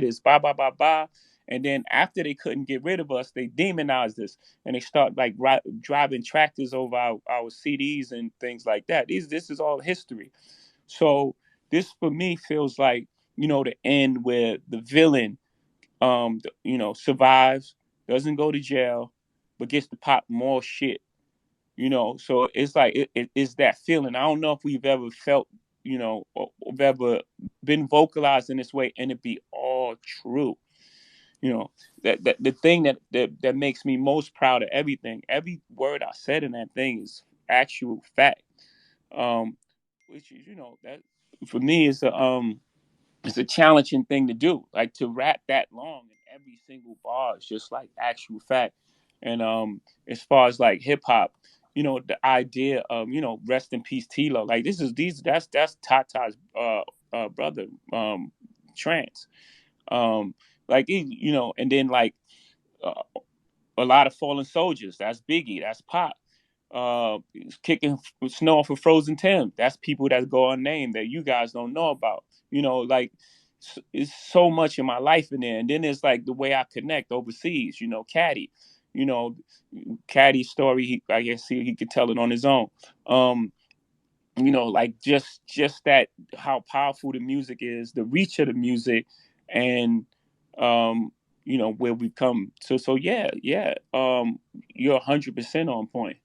this, blah blah blah blah. And then after they couldn't get rid of us, they demonized us, and they start like driving tractors over our CDs and things like that. This is all history. So this for me feels like, the end where the villain, survives, doesn't go to jail, but gets to pop more shit. So it's like it's that feeling. I don't know if we've ever felt, or ever been vocalized in this way, and it be all true. That the thing that makes me most proud of everything, every word I said in that thing is actual fact. Um, which is, that for me is it's a challenging thing to do. Like to rap that long and every single bar is just like actual fact. And as far as like hip hop, the idea of, rest in peace Tilo. Like this is these that's Tata's brother, Trance. Um like and then like uh, a lot of fallen soldiers. That's Biggie. That's Pop. Kicking snow off of Frozen Tim. That's people that go unnamed that you guys don't know about. Like it's so much in my life in there. And then there's like the way I connect overseas. Caddy. You know, Caddy's story. I guess he could tell it on his own. Um, like just that how powerful the music is, the reach of the music, and um, where we've come. So yeah, yeah. You're 100% on point.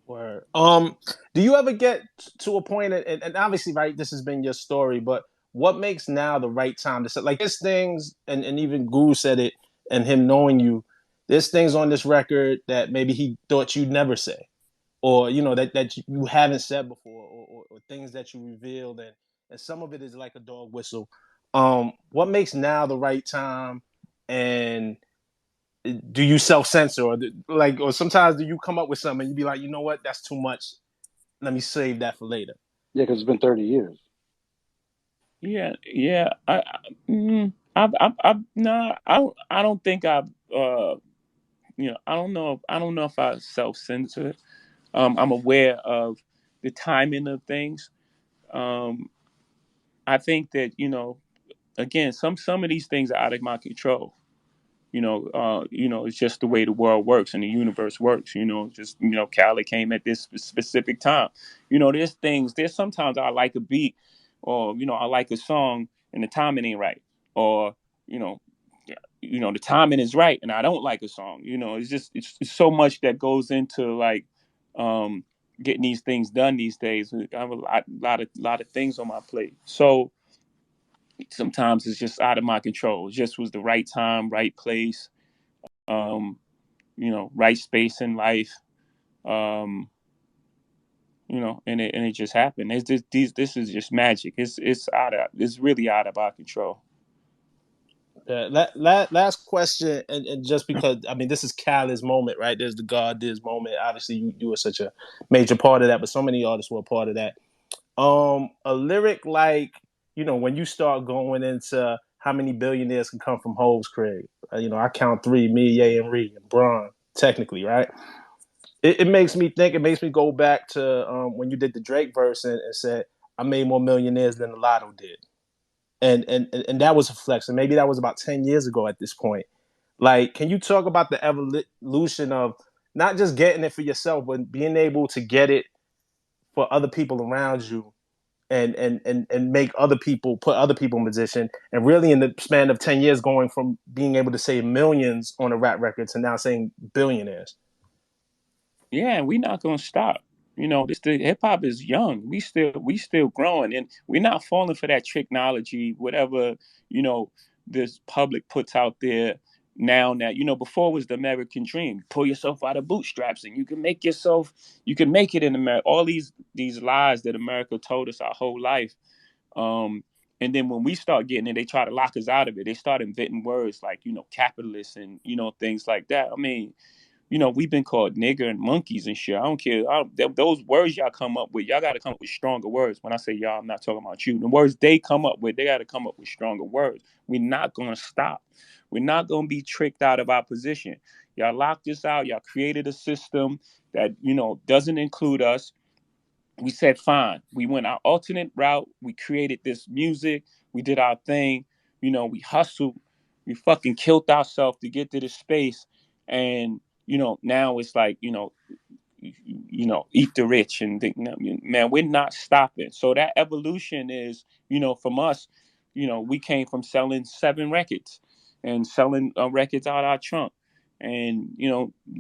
Word. Do you ever get to a point, and obviously, right, this has been your story, but what makes now the right time to say, like, there's things, and even Guru said it, and him knowing you, there's things on this record that maybe he thought you'd never say, or, that you haven't said before, or things that you revealed, and some of it is like a dog whistle. What makes now the right time, and do you self censor, or sometimes do you come up with something and you be like, you know what, that's too much. Let me save that for later. Yeah, because it's been 30 years. Yeah, yeah. No, I don't think I've, I don't know if I self censor. I'm aware of the timing of things. Um, I think that, again, some of these things are out of my control. It's just the way the world works and the universe works. Just Cali came at this specific time. There's sometimes I like a beat, or I like a song and the timing ain't right, or you know, the timing is right and I don't like a song. It's so much that goes into like um, getting these things done these days. I have a lot of things on my plate, so sometimes it's just out of my control. It just was the right time, right place, um, right space in life, um, and it just happened. This is just magic. It's really out of our control. Last question, and just because I mean this is Khaled's moment, right? There's the God Diz moment. Obviously, you were such a major part of that, but so many artists were a part of that. A lyric like, when you start going into how many billionaires can come from Hove's crib. I count three: me, Ye, and Ree, and Bron. Technically, right? It makes me think. It makes me go back to when you did the Drake verse and said, "I made more millionaires than the Lotto did," and that was a flex. And maybe that was about 10 years ago at this point. Like, can you talk about the evolution of not just getting it for yourself, but being able to get it for other people around you, and make other people put other people in position, and really in the span of 10 years, going from being able to say millions on a rap record to now saying billionaires. Yeah, and we're not gonna stop. This the hip hop is young. We still growing, and we're not falling for that technology, whatever you know this public puts out there now. That before was the American dream. Pull yourself out of bootstraps, and you can make it in America. All these lies that America told us our whole life. Um, and then when we start getting it, they try to lock us out of it. They start inventing words like capitalist and things like that. I mean, we've been called nigger and monkeys and shit. I don't care. Those words y'all come up with, y'all got to come up with stronger words. When I say y'all, I'm not talking about you. The words they come up with, they got to come up with stronger words. We're not going to stop. We're not going to be tricked out of our position. Y'all locked us out. Y'all created a system that, doesn't include us. We said, fine. We went our alternate route. We created this music. We did our thing. we hustled, we fucking killed ourselves to get to this space, and now it's like eat the rich and think, man, we're not stopping. So that evolution is, from us, we came from selling 7 records and selling records out our trunk, and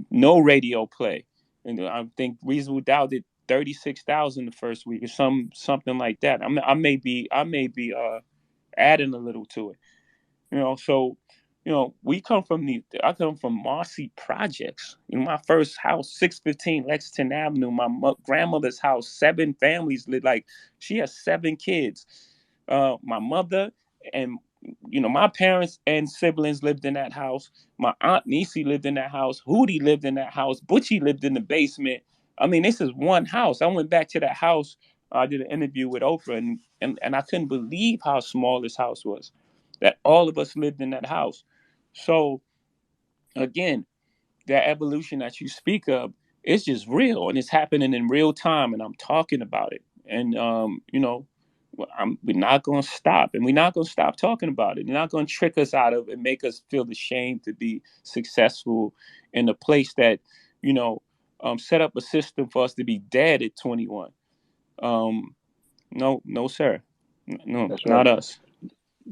no radio play, and I think Reasonable Doubt did 36,000 the first week or something like that. I may be adding a little to it. So we come from I come from Marcy Projects. My first house, 615 Lexington Avenue. My grandmother's house, 7 families lived. Like, she has 7 kids. My mother and my parents and siblings lived in that house. My aunt Nisi lived in that house. Hootie lived in that house. Butchie lived in the basement. I mean, this is one house. I went back to that house. I did an interview with Oprah, and I couldn't believe how small this house was, that all of us lived in that house. So again, that evolution that you speak of, it's just real, and it's happening in real time, and I'm talking about it. And we're not going to stop, and we're not going to stop talking about it. They're not going to trick us out of and make us feel ashamed to be successful in a place that set up a system for us to be dead at 21. No, sir. No, That's not right. us.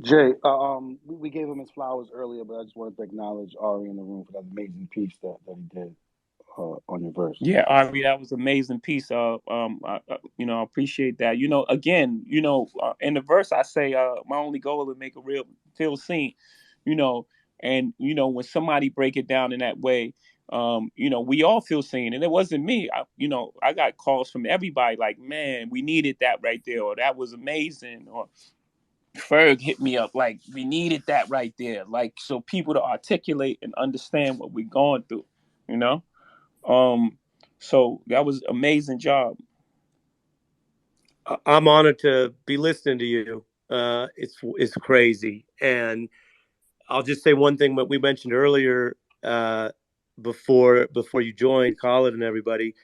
Jay, we gave him his flowers earlier, but I just wanted to acknowledge Ari in the room for that amazing piece that he did on your verse. Yeah, Ari, that was an amazing piece. I appreciate that. Again, in the verse I say, my only goal is to make a real feel seen. You know, and when somebody break it down in that way, we all feel seen. And it wasn't me. I got calls from everybody like, man, we needed that right there, or that was amazing, or Ferg hit me up like, we needed that right there, like, so people to articulate and understand what we're going through. You know. So that was amazing job. I'm honored to be listening to you. It's crazy, and I'll just say one thing. What we mentioned earlier, before you joined, Khaled and everybody,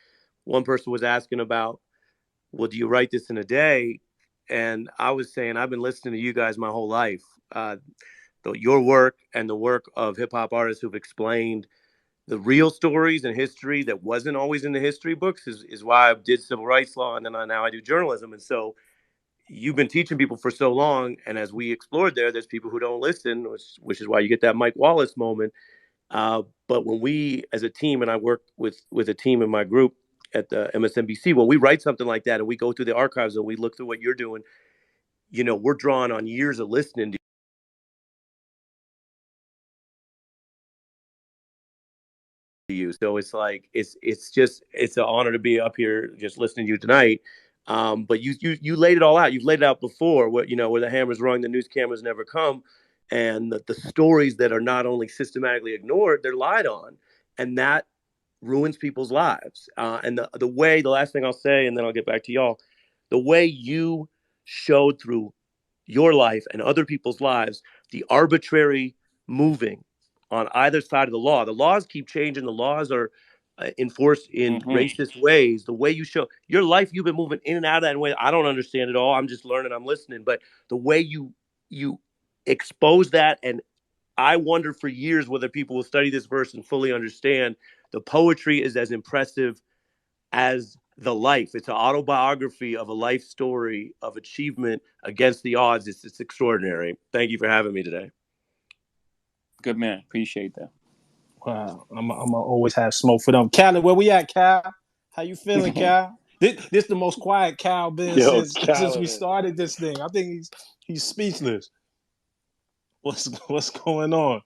one person was asking about, well, do you write this in a day? And I was saying, I've been listening to you guys my whole life. Your work and the work of hip hop artists who've explained the real stories and history that wasn't always in the history books is why I did civil rights law, and then now I do journalism. And so you've been teaching people for so long, and as we explored there's people who don't listen, which is why you get that Mike Wallace moment. But when we, as a team, and I work with a team in my group at the MSNBC, when we write something like that and we go through the archives and we look through what you're doing, we're drawing on years of listening to you. So it's like it's an honor to be up here just listening to you tonight. But you laid it all out. You've laid it out before, where the hammer's rung, the news cameras never come, and the stories that are not only systematically ignored, they're lied on, and that ruins people's lives. And the last thing I'll say, and then I'll get back to y'all, the way you showed through your life and other people's lives, the arbitrary moving on either side of the law. The laws keep changing. The laws are enforced in racist ways. The way you show your life, you've been moving in and out of that way. I don't understand it all. I'm just learning. I'm listening. But the way you expose that, and I wonder for years whether people will study this verse and fully understand the poetry is as impressive as the life. It's an autobiography of a life story of achievement against the odds. It's extraordinary. Thank you for having me today. Good man. Appreciate that. Wow. I'm gonna always have smoke for them. Callie, where we at, Cal? How you feeling, Cal? This the most quiet Cal been since we started this thing. I think he's speechless. What's going on?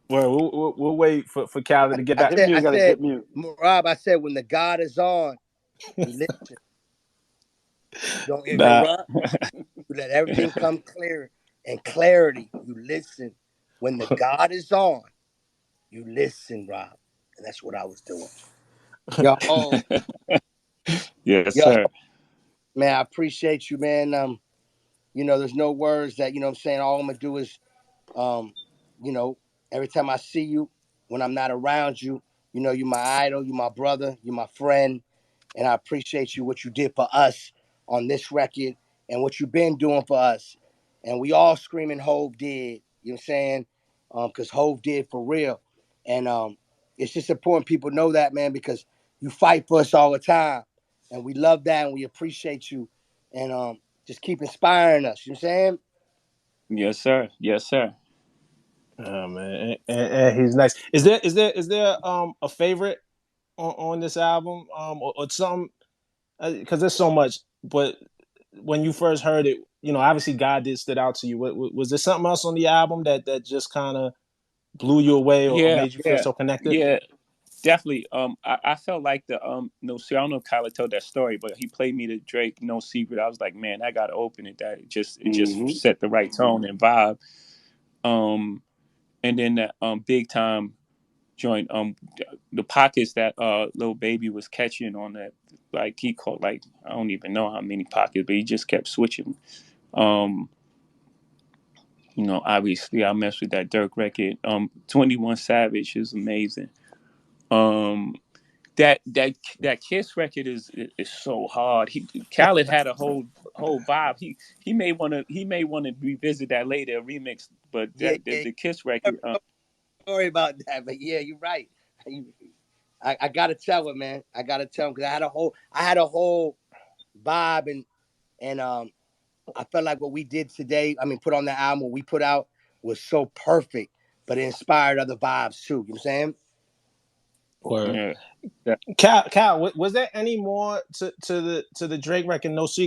Well, we'll wait for Callie to get back. I said, Rob, I said, when the God is on, you listen. Don't interrupt. You let everything come clear and clarity. You listen. When the God is on, you listen, Rob. And that's what I was doing. Yo, yes, sir. Man, I appreciate you, man. There's no words that, I'm saying. All I'm gonna do is, every time I see you, when I'm not around you, you're my idol, you're my brother, you're my friend. And I appreciate you, what you did for us on this record and what you've been doing for us. and we all screaming Hove did. You know what I'm saying? Because Hove did for real, and it's just important people know that, man, because you fight for us all the time, and we love that, and we appreciate you, and just keep inspiring us. You know what I'm saying? Yes, sir. Yes, sir. Oh man, and he's nice. Is there a favorite on this album or some because there's so much, but when you first heard it, obviously God did stood out to you. Was there something else on the album that just kind of blew you away or Yeah, made you feel yeah, so connected? yeah. Definitely. I felt like the no, see, I don't know if Kyler told that story, but he played me the Drake No Secret. I was like, man, I gotta open it. That it just Mm-hmm. set the right tone and vibe. Um, and then that big time joint, the pockets that little baby was catching on that, like he called, like I don't even know how many pockets, but he just kept switching. Um, obviously I messed with that Dirk record. 21 Savage is amazing. Um, that Kiss record is so hard. Khaled had a whole vibe. He may want to revisit that later, remix, but Yeah, that the, yeah. the Kiss record. Sorry about that, but yeah, you're right. I gotta tell him, man. I gotta tell him because I had a whole vibe and I felt like what we did today. I mean, put on the album, what we put out was so perfect, but it inspired other vibes too. You know what I'm saying? Or Yeah, that, Cal, was there any more to the Drake record No Secret?